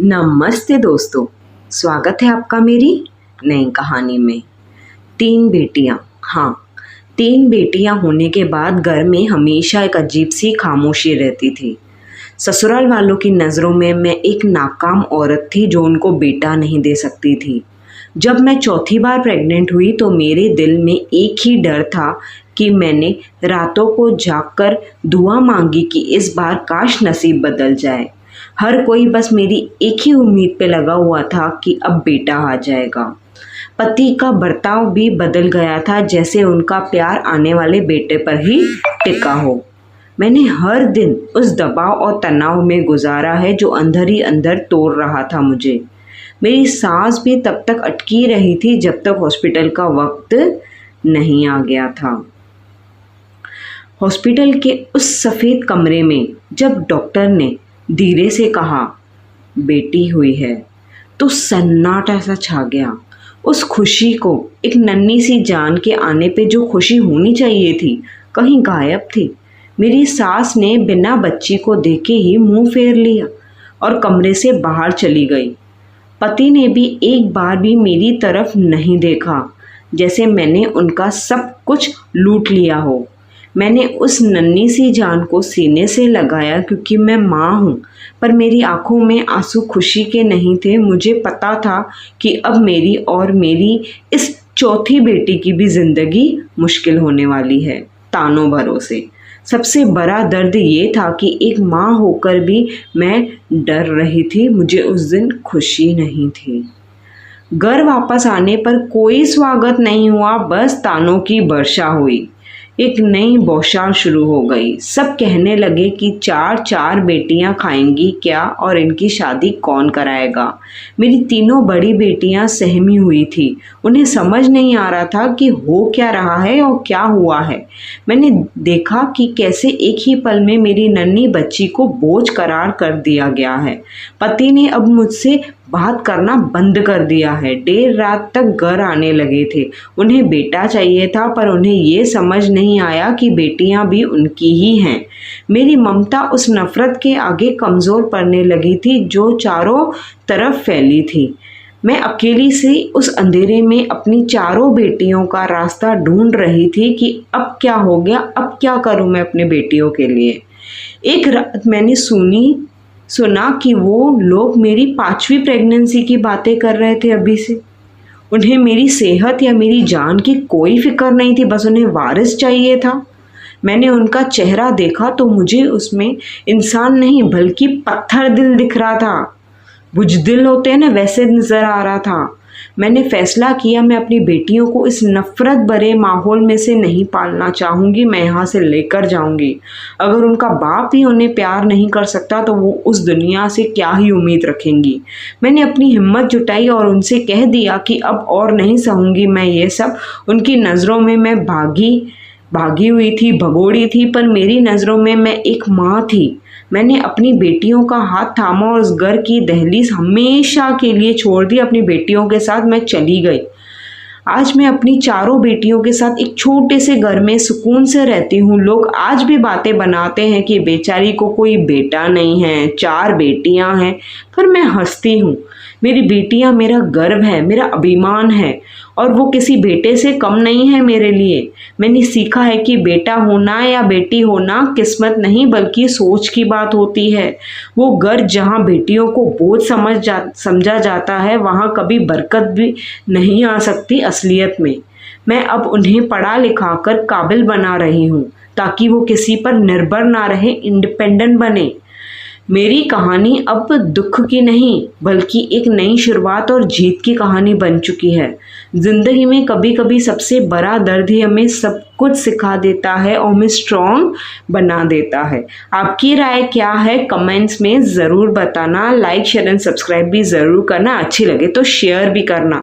नमस्ते दोस्तों, स्वागत है आपका मेरी नई कहानी में। 3 बेटियां। हाँ, 3 बेटियां होने के बाद घर में हमेशा एक अजीब सी खामोशी रहती थी। ससुराल वालों की नज़रों में मैं एक नाकाम औरत थी जो उनको बेटा नहीं दे सकती थी। जब मैं चौथी बार प्रेग्नेंट हुई तो मेरे दिल में एक ही डर था कि मैंने रातों को जागकर दुआ मांगी कि इस बार काश नसीब बदल जाए। हर कोई बस मेरी एक ही उम्मीद पे लगा हुआ था कि अब बेटा आ जाएगा। पति का बर्ताव भी बदल गया था, जैसे उनका प्यार आने वाले बेटे पर ही टिका हो। मैंने हर दिन उस दबाव और तनाव में गुजारा है जो अंदर ही अंदर तोड़ रहा था मुझे। मेरी सांस भी तब तक अटकी रही थी जब तक हॉस्पिटल का वक्त नहीं आ गया था। हॉस्पिटल के उस सफ़ेद कमरे में जब डॉक्टर ने धीरे से कहा बेटी हुई है, तो सन्नाटा सा छा गया। उस खुशी को, एक नन्ही सी जान के आने पे जो खुशी होनी चाहिए थी, कहीं गायब थी। मेरी सास ने बिना बच्ची को देखे ही मुंह फेर लिया और कमरे से बाहर चली गई। पति ने भी एक बार भी मेरी तरफ नहीं देखा, जैसे मैंने उनका सब कुछ लूट लिया हो। मैंने उस नन्ही सी जान को सीने से लगाया क्योंकि मैं माँ हूँ, पर मेरी आंखों में आंसू खुशी के नहीं थे। मुझे पता था कि अब मेरी और मेरी इस चौथी बेटी की भी ज़िंदगी मुश्किल होने वाली है, तानों भरोसे। सबसे बड़ा दर्द ये था कि एक माँ होकर भी मैं डर रही थी। मुझे उस दिन खुशी नहीं थी। घर वापस आने पर कोई स्वागत नहीं हुआ, बस तानों की वर्षा हुई। एक नई बौछार शुरू हो गई। सब कहने लगे कि 4 बेटियां खाएंगी क्या और इनकी शादी कौन कराएगा। मेरी तीनों बड़ी बेटियां सहमी हुई थी। उन्हें समझ नहीं आ रहा था कि हो क्या रहा है और क्या हुआ है। मैंने देखा कि कैसे एक ही पल में मेरी नन्ही बच्ची को बोझ करार कर दिया गया है। पति ने अब मुझसे बात करना बंद कर दिया है। देर रात तक घर आने लगे थे। उन्हें बेटा चाहिए था, पर उन्हें ये समझ नहीं आया कि बेटियां भी उनकी ही हैं। मेरी ममता उस नफरत के आगे कमज़ोर पड़ने लगी थी जो चारों तरफ फैली थी। मैं अकेली से उस अंधेरे में अपनी 4 बेटियों का रास्ता ढूंढ रही थी कि अब क्या हो गया, अब क्या करूं मैं अपनी बेटियों के लिए। एक रात मैंने सुना कि वो लोग मेरी 5वीं प्रेगनेंसी की बातें कर रहे थे अभी से। उन्हें मेरी सेहत या मेरी जान की कोई फिक्र नहीं थी, बस उन्हें वारिस चाहिए था। मैंने उनका चेहरा देखा तो मुझे उसमें इंसान नहीं बल्कि पत्थर दिल दिख रहा था। बुज़दिल होते हैं ना, वैसे नज़र आ रहा था। मैंने फैसला किया मैं अपनी बेटियों को इस नफ़रत भरे माहौल में से नहीं पालना चाहूँगी। मैं यहाँ से लेकर जाऊँगी। अगर उनका बाप ही उन्हें प्यार नहीं कर सकता तो वो उस दुनिया से क्या ही उम्मीद रखेंगी। मैंने अपनी हिम्मत जुटाई और उनसे कह दिया कि अब और नहीं सहूँगी मैं ये सब। उनकी नज़रों में मैं भागी हुई थी, भगोड़ी थी, पर मेरी नज़रों में मैं एक माँ थी। मैंने अपनी बेटियों का हाथ थामा और उस घर की दहलीज हमेशा के लिए छोड़ दी। अपनी बेटियों के साथ मैं चली गई। आज मैं अपनी 4 बेटियों के साथ एक छोटे से घर में सुकून से रहती हूँ। लोग आज भी बातें बनाते हैं कि बेचारी को कोई बेटा नहीं है, 4 बेटियाँ हैं, पर मैं हंसती हूँ। मेरी बेटियाँ मेरा गर्व है, मेरा अभिमान है, और वो किसी बेटे से कम नहीं है मेरे लिए। मैंने सीखा है कि बेटा होना या बेटी होना किस्मत नहीं बल्कि सोच की बात होती है। वो घर जहाँ बेटियों को बोझ समझा जाता है, वहाँ कभी बरकत भी नहीं आ सकती असलियत में। मैं अब उन्हें पढ़ा लिखा कर काबिल बना रही हूँ ताकि वो किसी पर निर्भर ना रहे, इंडिपेंडेंट बने। मेरी कहानी अब दुख की नहीं बल्कि एक नई शुरुआत और जीत की कहानी बन चुकी है। ज़िंदगी में कभी कभी सबसे बड़ा दर्द ही हमें सब कुछ सिखा देता है और हमें स्ट्रॉन्ग बना देता है। आपकी राय क्या है कमेंट्स में ज़रूर बताना। लाइक शेयर एंड सब्सक्राइब भी ज़रूर करना। अच्छी लगे तो शेयर भी करना।